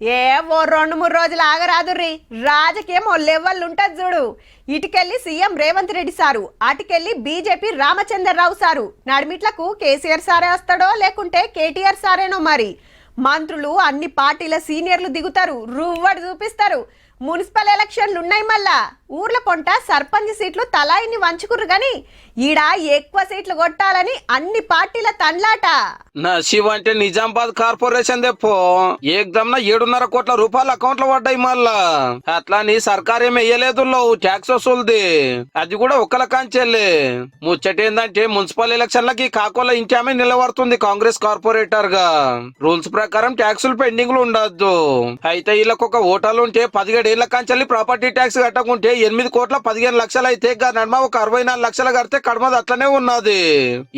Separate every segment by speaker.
Speaker 1: ఏ ఓ 2-3 రోజులు ఆగరాదుర్రి. రాజకీయం ఓ లెవెల్ ఉంటది చూడు. ఇటుకెళ్ళి సీఎం రేవంత్ రెడ్డి సారు, అటుకెళ్ళి బీజేపీ రామచంద్రరావు సారు. నడిమిట్లకు కేసీఆర్ సారే వస్తాడో లేకుంటే కేటీఆర్ సారేనో మరి. మంత్రులు అన్ని పార్టీల సీనియర్లు దిగుతారు, రువ్వడి చూపిస్తారు. మున్సిపల్ ఎలక్షన్లు ఉన్నాయి. మళ్ళా ఊర్ల పొంట సర్పంచ్ సీట్లు తలాయిని వంచుకుర్రు గాని ఈడ ఎక్కువ సీట్లు కొట్టాలని అన్ని పార్టీల తండ్లాట.
Speaker 2: నశివ్ అంటే నిజామాబాద్ కార్పొరేషన్ తెప్పో ఏకదమ్న 7.5 కోట్ల రూపాయలు అకౌంట్ లో పడ్డాయి. మళ్ళా అట్లా నీ సర్కార్ ఏమి వేయలేదు, ట్యాక్స్ వసూలుది అది కూడా ఒక్కల కాంచెల్లి. ముచ్చటేందంటే మున్సిపల్ ఎలక్షన్లకి కాకోల ఇంటి ఆమె నిలబడుతుంది కాంగ్రెస్ కార్పొరేటర్ గా. రూల్స్ ప్రకారం ట్యాక్సులు పెండింగ్ లో ఉండద్దు. అయితే వీళ్ళకి ఒక ఓటాలు ఉంటే 17 ఏళ్ల కాంచెల్లి ప్రాపర్టీ ట్యాక్స్ కట్టకుంటే 8 కోట్ల 15 లక్షలు అయితే నడమ ఒక 64 లక్షలు కడితే కడమది అట్లనే ఉన్నది.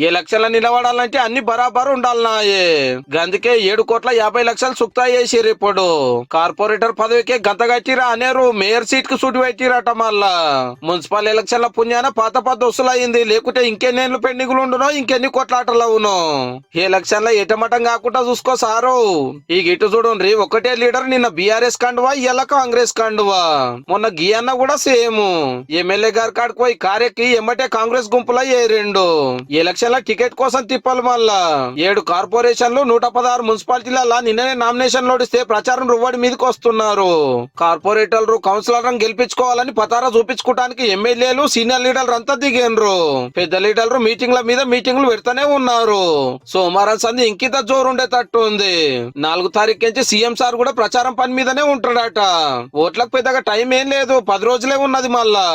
Speaker 2: ఏ లక్షల నిలబడాలంటే అన్ని బరాబర్ ఉండాలన్నాయే. గందుకే 7 కోట్ల 50 లక్షలు సుక్తా చేసిరు. ఇప్పుడు కార్పొరేటర్ పదవికే గంత కట్టిరా అనేరు. మేయర్ సీట్ కు సూటి పెట్టిరట. మళ్ళా మున్సిపల్ ఎలక్షన్ల పుణ్యాన పాత పద్ద వసూలయ్యింది. లేకుంటే ఇంకెన్నేళ్ళు పెండింగ్లు ఉండునో, ఇంకెన్ని కోట్లాటలు అవును. ఏ ఎలక్షన్ల ఎటమటం కాకుండా చూసుకో సారు. ఈ గిట్టు చూడండి, ఒకటే లీడర్ నిన్న బీఆర్ఎస్ కండువా, ఇలా కాంగ్రెస్ కండువా. మొన్న గియన్న కూడా సేమ్ ఎమ్మెల్యే గారి కాడికి పోయి కారెక్కి ఎమ్మటే కాంగ్రెస్ గుంపులో ఏరిండు. ఎలక్షన్ల టికెట్ కోసం తిప్పాలి. మళ్ళా 7 కార్పొరేషన్లు 116 మున్సిపాలిటీల నిన్ననే నామినేషన్ లోడిస్తే ప్రచారం రువ్వడి మీదకి వస్తున్నారు. కార్పొరేటర్లు కౌన్సిలర్లను గెలిపించుకోవాలని పతారా చూపించుకోవడానికి ఎమ్మెల్యేలు సీనియర్ లీడర్లు అంతా దిగేండ్రు. పెద్ద లీడర్లు మీటింగ్ల మీద మీటింగ్లు పెడతానే ఉన్నారు. సోమవారం సంది ఇంకిత జోరు ఉండేటట్టు ఉంది. 4 తారీఖు నుంచి సీఎం సార్ కూడా ప్రచారం పని మీదనే ఉంటాడట. ఓట్లకు పెద్దగా టైం ఏం లేదు, 10 రోజులే ఉన్నది. మళ్ళా